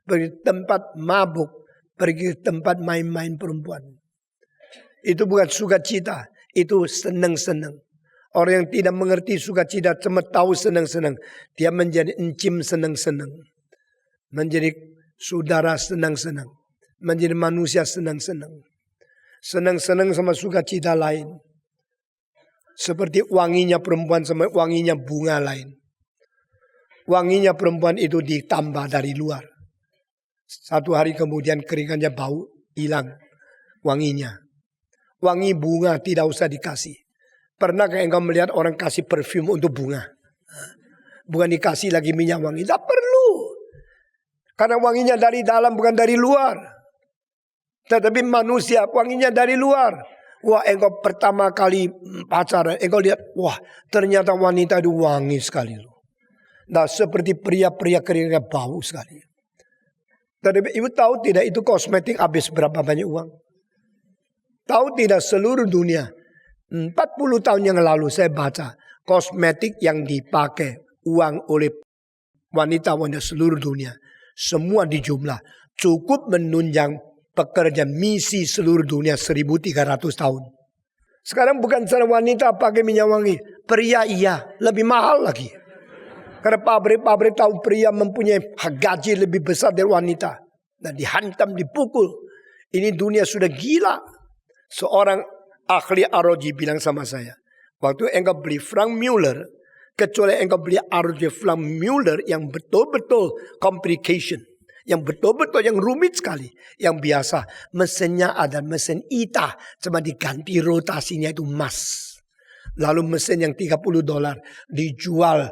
pergi tempat mabuk, pergi tempat main-main perempuan. Itu bukan sukacita, itu senang-senang. Orang yang tidak mengerti sukacita cuma tahu senang-senang. Dia menjadi encim senang-senang. Menjadi saudara senang-senang. Menjadi manusia senang-senang. Senang-senang sama sukacita lain. Seperti wanginya perempuan sama wanginya bunga lain. Wanginya perempuan itu ditambah dari luar. Satu hari kemudian keringannya bau, hilang wanginya. Wangi bunga tidak usah dikasih. Pernahkah engkau melihat orang kasih parfum untuk bunga? Bukan dikasih lagi minyak wangi. Tidak perlu. Karena wanginya dari dalam bukan dari luar. Tetapi manusia wanginya dari luar. Wah, engkau pertama kali pacaran, engkau lihat, wah ternyata wanita itu wangi sekali loh. Nah, seperti pria-pria keringnya bau sekali. Tetapi ibu tahu tidak itu kosmetik habis berapa banyak uang? Tahu tidak seluruh dunia 40 tahun yang lalu saya baca kosmetik yang dipakai uang oleh wanita-wanita seluruh dunia. Semua dijumlah cukup menunjang pekerja misi seluruh dunia 1300 tahun. Sekarang bukan seorang wanita pakai minyak wangi. Pria iya, lebih mahal lagi. Karena pabrik-pabrik tahu pria mempunyai gaji lebih besar dari wanita. Dan dihantam, dipukul. Ini dunia sudah gila. Seorang ahli ROG bilang sama saya. Waktu engkau beli Frank Muller. Kecuali engkau beli ROG Frank Muller yang betul-betul complication. Yang betul-betul yang rumit sekali. Yang biasa mesinnya ada mesin ITA. Cuma diganti rotasinya itu emas. Lalu mesin yang $30 dijual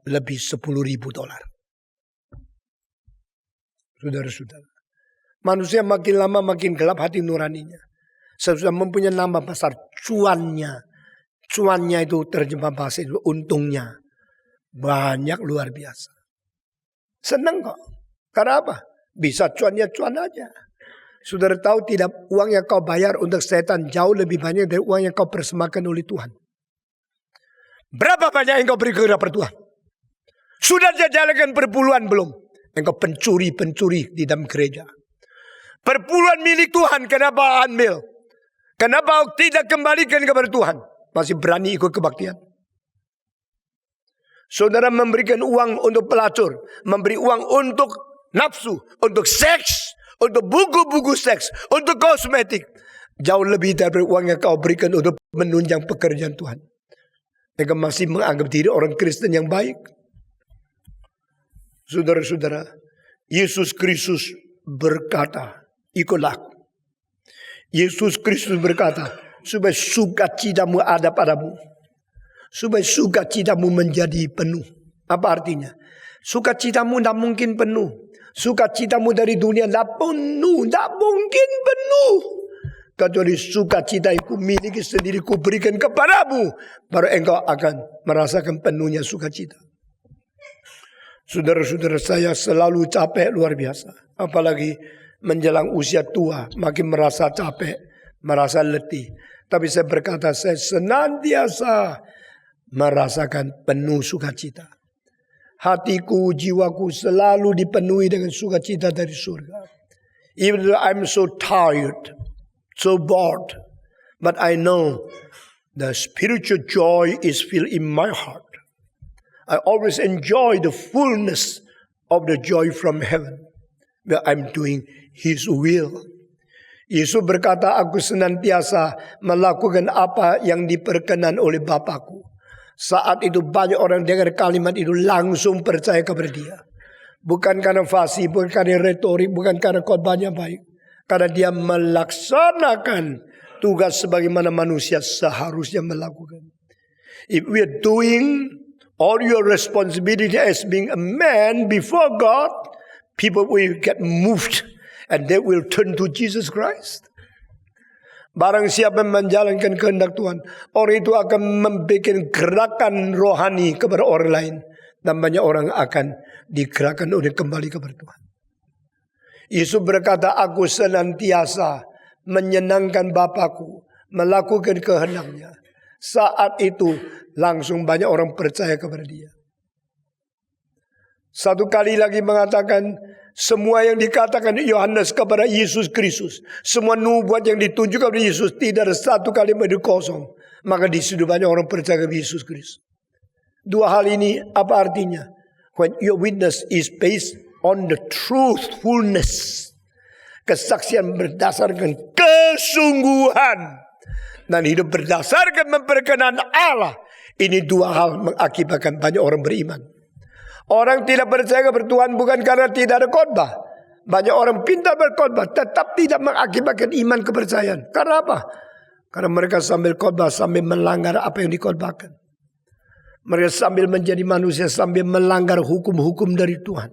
lebih $10,000. Saudara-saudara. Manusia makin lama makin gelap hati nuraninya. Sesudah mempunyai nama besar cuannya. Cuannya itu terjemah bahasa itu untungnya. Banyak luar biasa. Senang kok. Karena apa? Bisa cuannya cuan aja. Saudara tahu tidak uang yang kau bayar untuk setan jauh lebih banyak dari uang yang kau persembahkan oleh Tuhan. Berapa banyak yang kau beri kepada Tuhan? Sudah jalankan perpuluhan belum? Engkau pencuri-pencuri di dalam gereja. Perpuluhan milik Tuhan, kenapa ambil? Kenapa tidak kembalikan kepada Tuhan? Masih berani ikut kebaktian. Saudara memberikan uang untuk pelacur. Memberi uang untuk nafsu. Untuk seks. Untuk buku-buku seks. Untuk kosmetik. Jauh lebih dari uang yang kau berikan untuk menunjang pekerjaan Tuhan. Mereka masih menganggap diri orang Kristen yang baik. Saudara-saudara. Yesus Kristus berkata. Ikutlah. Yesus Kristus berkata. Supaya sukacitamu ada padamu. Supaya sukacitamu menjadi penuh. Apa artinya? Sukacitamu tidak mungkin penuh. Sukacitamu dari dunia tidak penuh. Tidak mungkin penuh. Kecuali sukacita yang kumiliki sendiri kuberikan kepadamu. Baru engkau akan merasakan penuhnya sukacita. Saudara-saudara saya selalu capek luar biasa. Apalagi menjelang usia tua. Makin merasa capek. Merasa letih. Tapi saya berkata saya senantiasa merasakan penuh sukacita. Hatiku, jiwaku selalu dipenuhi dengan sukacita dari surga. Even though I'm so tired, so bored, but I know the spiritual joy is filled in my heart. I always enjoy the fullness of the joy from heaven, where I'm doing His will. Yesus berkata, aku senantiasa melakukan apa yang diperkenan oleh Bapakku. Saat itu banyak orang dengar kalimat itu langsung percaya kepada dia. Bukan karena fasih, bukan karena retorik, bukan karena khotbahnya baik. Karena dia melaksanakan tugas sebagaimana manusia seharusnya melakukan. If we are doing all your responsibility as being a man before God, people will get moved. And they will turn to Jesus Christ. Barang siapa yang menjalankan kehendak Tuhan, orang itu akan membuat gerakan rohani kepada orang lain. Dan banyak orang akan digerakkan oleh kembali kepada Tuhan. Yesus berkata, aku senantiasa menyenangkan Bapakku, melakukan kehendaknya. Saat itu langsung banyak orang percaya kepada dia. Satu kali lagi mengatakan, semua yang dikatakan Yohanes kepada Yesus Kristus, semua nubuat yang ditunjukkan kepada Yesus, tidak ada satu kalimat itu kosong. Maka di situ banyak orang percaya kepada Yesus Kristus. Dua hal ini apa artinya? When your witness is based on the truthfulness, kesaksian berdasarkan kesungguhan, dan hidup berdasarkan memperkenan Allah. Ini dua hal mengakibatkan banyak orang beriman. Orang tidak percaya kepada Tuhan bukan karena tidak ada khotbah. Banyak orang pintar berkhotbah tetap tidak mengakibatkan iman kepercayaan. Karena apa? Karena mereka sambil khotbah sambil melanggar apa yang dikhotbahkan. Mereka sambil menjadi manusia sambil melanggar hukum-hukum dari Tuhan.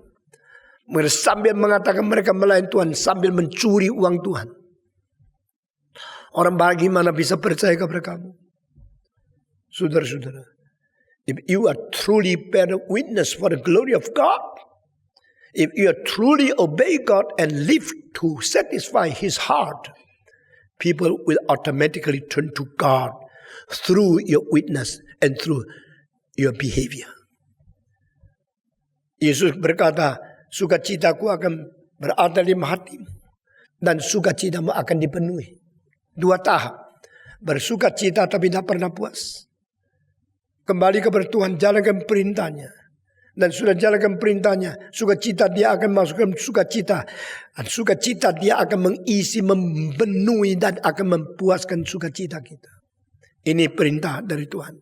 Mereka sambil mengatakan mereka melayani Tuhan sambil mencuri uang Tuhan. Orang bagaimana bisa percaya kepada kamu? Saudara-saudara, if you are truly bear witness for the glory of God, if you are truly obey God and live to satisfy His heart, people will automatically turn to God through your witness and through your behavior. Yesus berkata, sukacitaku akan berada di hatimu dan sukacitamu akan dipenuhi. Dua tahap. Bersukacita tapi tidak pernah puas. Kembali kepada Tuhan, jalankan perintahnya. Dan sudah jalankan perintahnya, sukacita dia akan masukkan sukacita. Dan sukacita dia akan mengisi, mempenuhi dan akan mempuaskan sukacita kita. Ini perintah dari Tuhan.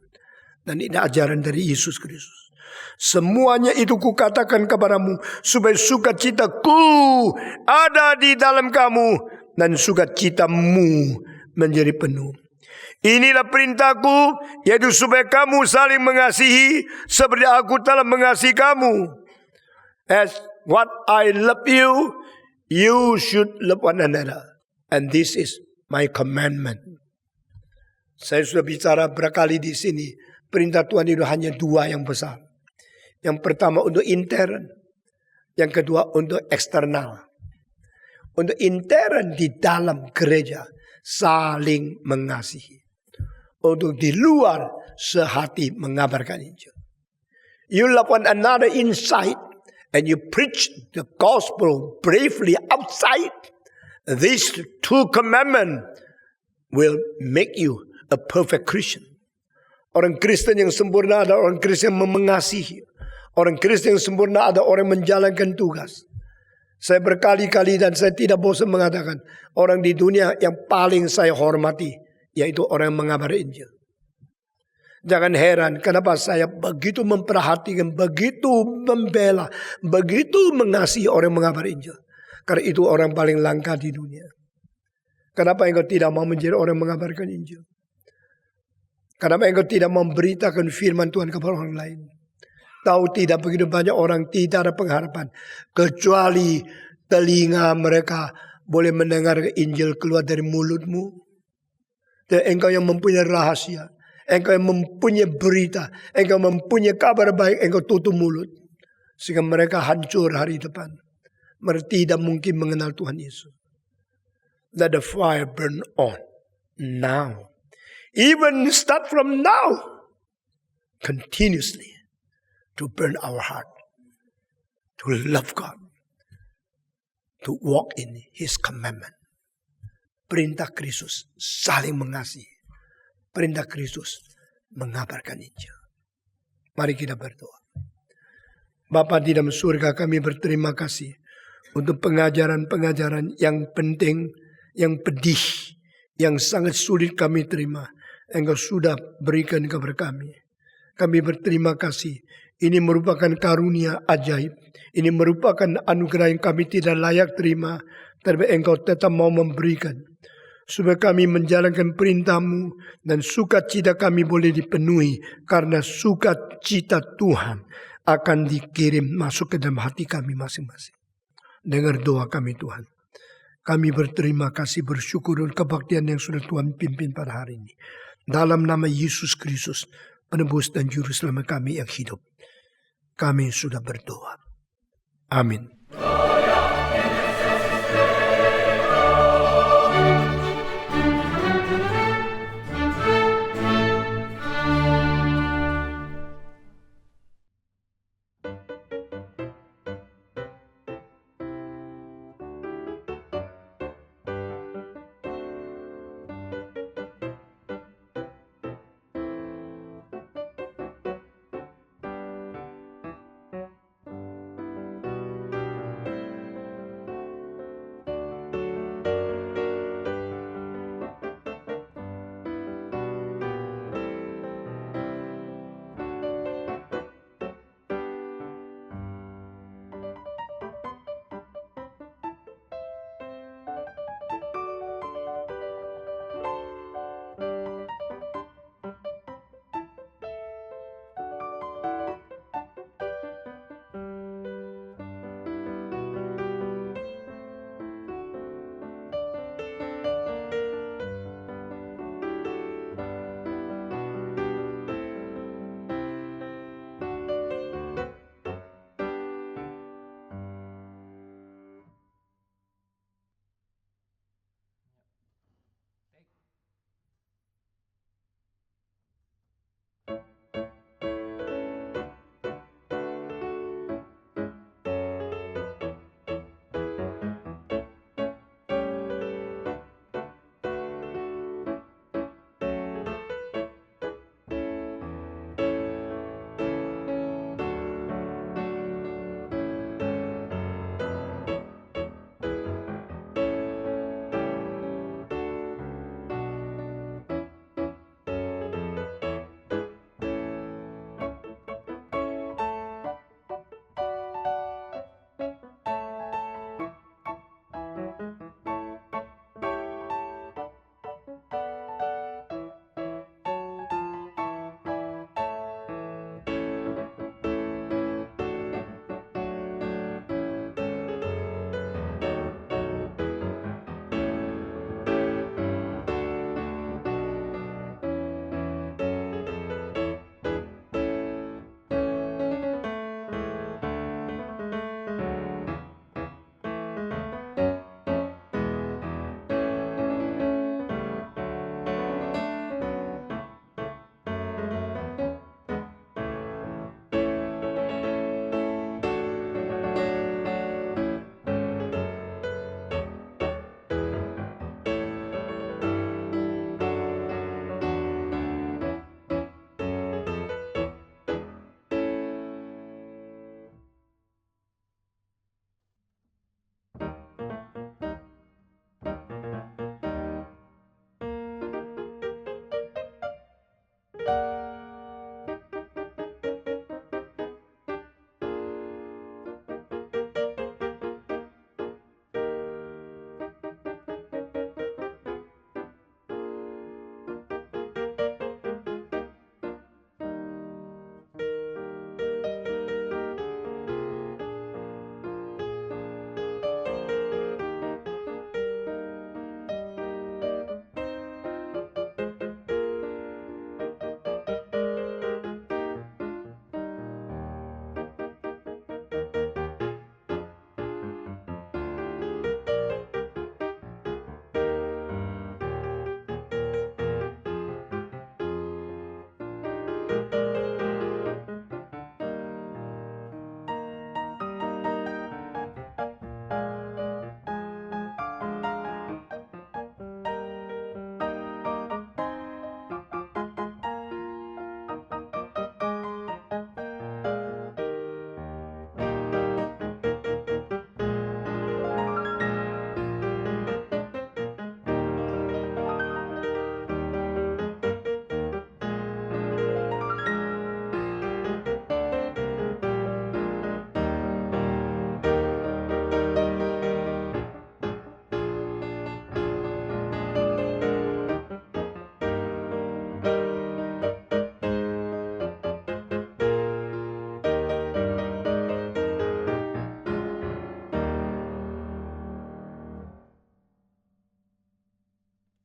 Dan ini ajaran dari Yesus Kristus. Semuanya itu kukatakan kepadamu supaya sukacitaku ada di dalam kamu dan sukacitamu menjadi penuh. Inilah perintahku, yaitu supaya kamu saling mengasihi seperti aku telah mengasihi kamu. As what I love you, you should love one another. And this is my commandment. Saya sudah bicara berkali di sini. Perintah Tuhan itu hanya dua yang besar. Yang pertama untuk intern. Yang kedua untuk eksternal. Untuk intern di dalam gereja saling mengasihi. Untuk di luar sehati mengabarkan Injil. You love one another inside and you preach the gospel bravely outside. These two commandments will make you a perfect Christian. Orang Kristen yang sempurna adalah orang Kristen yang mengasihi. Orang Kristen yang sempurna ada orang yang menjalankan tugas. Saya berkali-kali dan saya tidak bosan mengatakan, orang di dunia yang paling saya hormati, yaitu orang yang mengabar Injil. Jangan heran kenapa saya begitu memperhatikan, begitu membela, begitu mengasihi orang yang mengabar Injil. Karena itu orang paling langka di dunia. Kenapa engkau tidak mau menjadi orang yang mengabarkan Injil? Kenapa engkau tidak memberitakan firman Tuhan kepada orang lain? Tahu tidak begitu banyak orang tidak ada pengharapan. Kecuali telinga mereka boleh mendengar Injil keluar dari mulutmu. Dan engkau yang mempunyai rahasia. Engkau yang mempunyai berita. Engkau mempunyai kabar baik. Engkau tutup mulut. Sehingga mereka hancur hari depan. Mereka tidak mungkin mengenal Tuhan Yesus. Let the fire burn on now. Even start from now. Continuously. To burn our heart. To love God. To walk in His commandment. Perintah Kristus saling mengasihi. Perintah Kristus mengabarkan Injil. Mari kita berdoa. Bapa di dalam surga, kami berterima kasih untuk pengajaran-pengajaran yang penting, yang pedih, yang sangat sulit kami terima. Engkau sudah berikan kepada kami. Kami berterima kasih. Ini merupakan karunia ajaib. Ini merupakan anugerah yang kami tidak layak terima. Tapi engkau tetap mau memberikan. Supaya kami menjalankan perintah-Mu. Dan sukacita kami boleh dipenuhi. Karena sukacita Tuhan akan dikirim masuk ke dalam hati kami masing-masing. Dengar doa kami Tuhan. Kami berterima kasih, bersyukur dan kebaktian yang sudah Tuhan pimpin pada hari ini. Dalam nama Yesus Kristus, penebus dan juru selamat kami yang hidup, kami sudah berdoa. Amin.